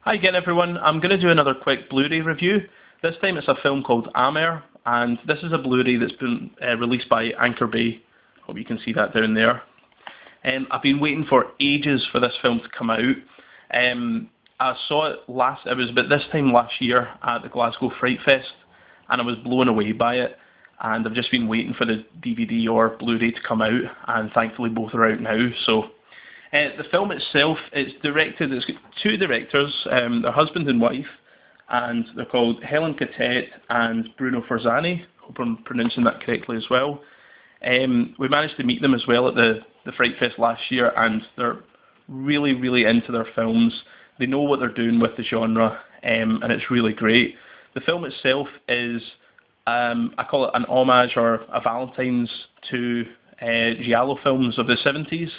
Hi again everyone, I'm going to do another quick Blu-ray review. This time it's a film called Amer, and this is a Blu-ray that's been released by Anchor Bay. Hope you can see that down there. I've been waiting for ages for this film to come out. I saw it was about this time last year at the Glasgow Fright Fest, and I was blown away by it. And I've just been waiting for the DVD or Blu-ray to come out, and thankfully both are out now. So the film itself, it's got two directors, they're husband and wife, and they're called Hélène Cattet and Bruno Forzani. Hope I'm pronouncing that correctly as well. We managed to meet them as well at the Fright Fest last year, and they're really, really into their films. They know what they're doing with the genre, and it's really great. The film itself is, I call it an homage or a Valentine's to giallo films of the 70s.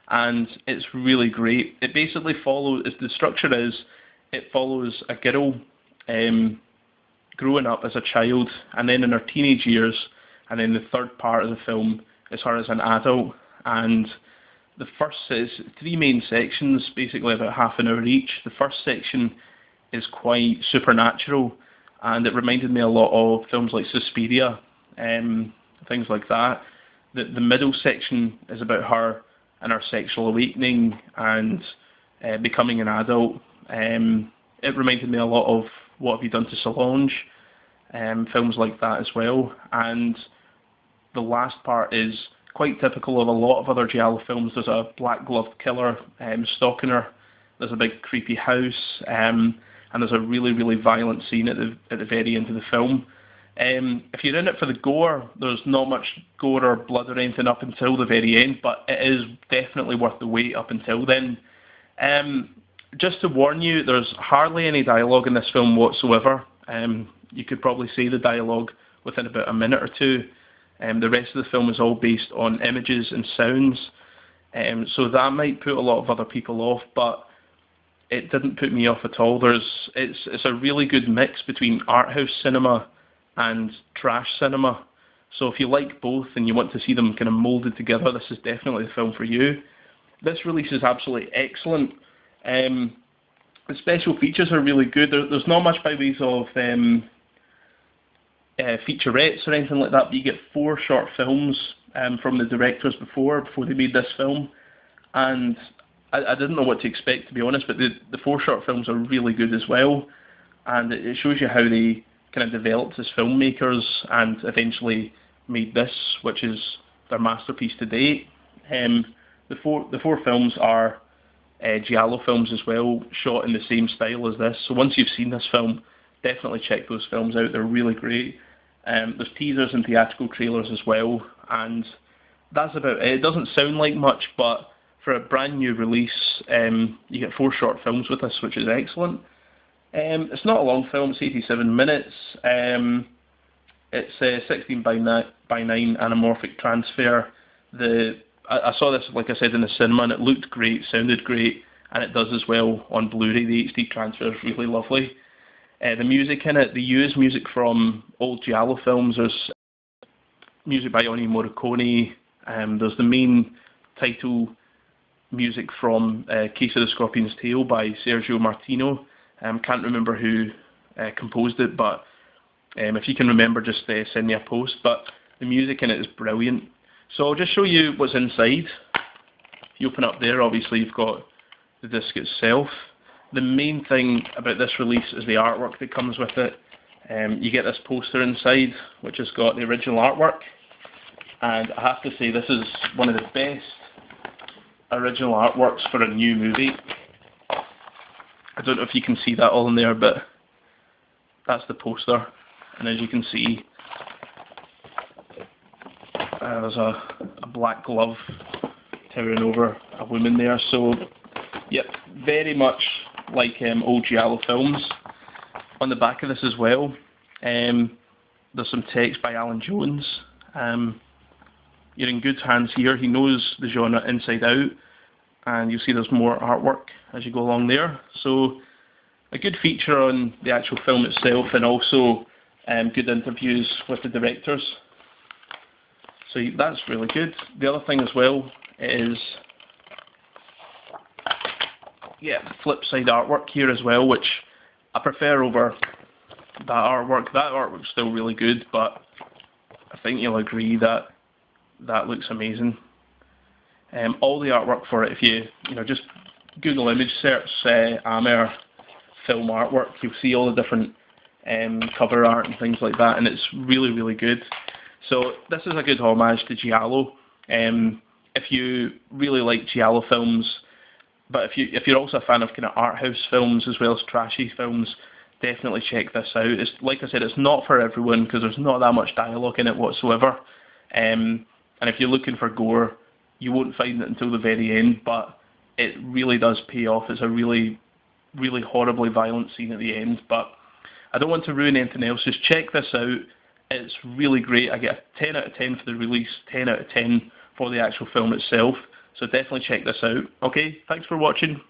And it's really great. It basically follows, the structure is, it follows a girl growing up as a child, and then in her teenage years, and then the third part of the film is her as an adult. And the first is three main sections, basically about half an hour each. The first section is quite supernatural, and it reminded me a lot of films like Suspiria, things like that. The middle section is about her and her sexual awakening and becoming an adult. It reminded me a lot of What Have You Done to Solange, films like that as well. And the last part is quite typical of a lot of other giallo films. There's a black-gloved killer stalking her. There's a big creepy house, and there's a really, really violent scene at the very end of the film. If you're in it for the gore, there's not much gore or blood or anything up until the very end, but it is definitely worth the wait up until then. Just to warn you, there's hardly any dialogue in this film whatsoever. You could probably see the dialogue within about a minute or two. The rest of the film is all based on images and sounds, so that might put a lot of other people off, but it didn't put me off at all. It's a really good mix between art house cinema and trash cinema. So if you like both and you want to see them kind of moulded together, this is definitely the film for you. This release is absolutely excellent. The special features are really good. There's not much by ways of featurettes or anything like that, but you get 4 short films from the directors before they made this film. And I didn't know what to expect, to be honest, but the 4 short films are really good as well. And it shows you how they kind of developed as filmmakers and eventually made this, which is their masterpiece to date. The four films are giallo films as well, shot in the same style as this. So once you've seen this film, definitely check those films out. They're really great. There's teasers and theatrical trailers as well, and that's about it. It doesn't sound like much, but for a brand new release, you get 4 short films with this, which is excellent. It's not a long film, it's 87 minutes. It's a 16 by 9 anamorphic transfer. I saw this, like I said, in the cinema, and it looked great, sounded great, and it does as well on Blu-ray. The HD transfer is really lovely. The music in it, they use music from old giallo films. There's music by Ennio Morricone. There's the main title music from Case of the Scorpion's Tail by Sergio Martino. Can't remember who composed it, but if you can remember, just send me a post. But the music in it is brilliant. So I'll just show you what's inside. If you open up there, obviously you've got the disc itself. The main thing about this release is the artwork that comes with it. You get this poster inside, which has got the original artwork. And I have to say, this is one of the best original artworks for a new movie. I don't know if you can see that all in there, but that's the poster. And as you can see, there's a black glove towering over a woman there. So, yep, very much like old giallo films. On the back of this as well, there's some text by Alan Jones. You're in good hands here. He knows the genre inside out. And you'll see there's more artwork as you go along there. So a good feature on the actual film itself, and also good interviews with the directors. So that's really good. The other thing as well is yeah, flip side artwork here as well, which I prefer over that artwork. That artwork's still really good, but I think you'll agree that that looks amazing. All the artwork for it, if you just Google image search Amer film artwork, you'll see all the different cover art and things like that, and it's really, really good. So this is a good homage to giallo. If you really like giallo films, but if you're also a fan of kind of art house films as well as trashy films, definitely check this out. It's like I said, it's not for everyone because there's not that much dialogue in it whatsoever. And if you're looking for gore, you won't find it until the very end, but it really does pay off. It's a really, really horribly violent scene at the end, but I don't want to ruin anything else. Just check this out. It's really great. I get a 10 out of 10 for the release, 10 out of 10 for the actual film itself. So definitely check this out. Okay, thanks for watching.